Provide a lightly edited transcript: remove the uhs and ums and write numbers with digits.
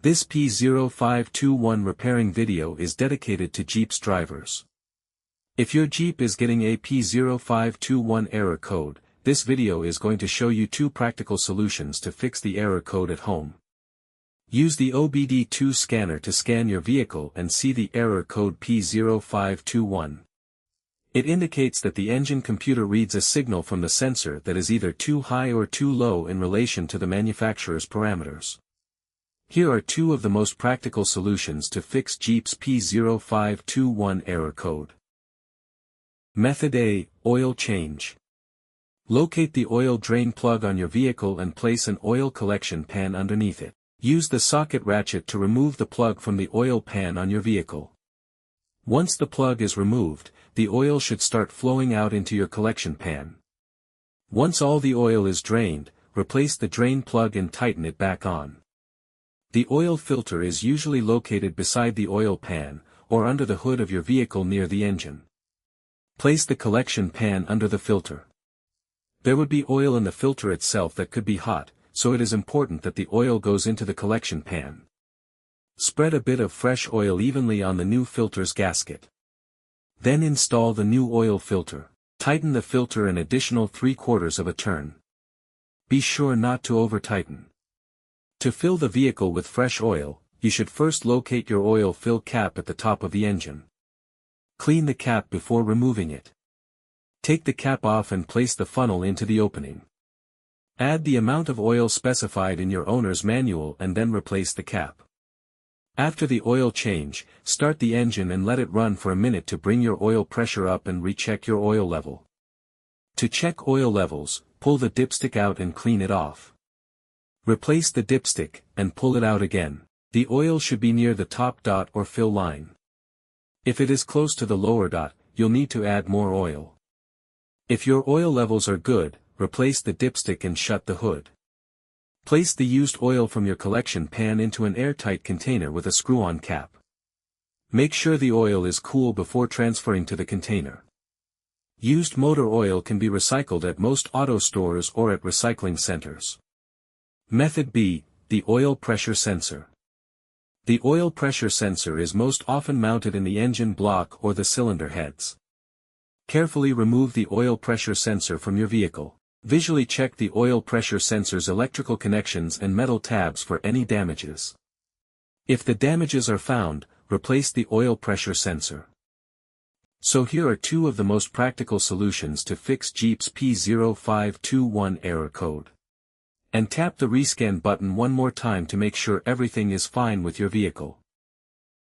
This P0521 repairing video is dedicated to Jeep's drivers. If your Jeep is getting a P0521 error code, this video is going to show you two practical solutions to fix the error code at home. Use the OBD2 scanner to scan your vehicle and see the error code P0521. It indicates that the engine computer reads a signal from the sensor that is either too high or too low in relation to the manufacturer's parameters. Here are two of the most practical solutions to fix Jeep's P0521 error code. Method A, Oil Change. Locate the oil drain plug on your vehicle and place an oil collection pan underneath it. Use the socket ratchet to remove the plug from the oil pan on your vehicle. Once the plug is removed, the oil should start flowing out into your collection pan. Once all the oil is drained, replace the drain plug and tighten it back on. The oil filter is usually located beside the oil pan, or under the hood of your vehicle near the engine. Place the collection pan under the filter. There would be oil in the filter itself that could be hot, so it is important that the oil goes into the collection pan. Spread a bit of fresh oil evenly on the new filter's gasket. Then install the new oil filter. Tighten the filter an additional 3/4 of a turn. Be sure not to over-tighten. To fill the vehicle with fresh oil, you should first locate your oil fill cap at the top of the engine. Clean the cap before removing it. Take the cap off and place the funnel into the opening. Add the amount of oil specified in your owner's manual and then replace the cap. After the oil change, start the engine and let it run for a minute to bring your oil pressure up and recheck your oil level. To check oil levels, pull the dipstick out and clean it off. Replace the dipstick, and pull it out again. The oil should be near the top dot or fill line. If it is close to the lower dot, you'll need to add more oil. If your oil levels are good, replace the dipstick and shut the hood. Place the used oil from your collection pan into an airtight container with a screw-on cap. Make sure the oil is cool before transferring to the container. Used motor oil can be recycled at most auto stores or at recycling centers. Method B, the oil pressure sensor. The oil pressure sensor is most often mounted in the engine block or the cylinder heads. Carefully remove the oil pressure sensor from your vehicle. Visually check the oil pressure sensor's electrical connections and metal tabs for any damages. If the damages are found, replace the oil pressure sensor. So here are two of the most practical solutions to fix Jeep's P0521 error code. And tap the rescan button one more time to make sure everything is fine with your vehicle.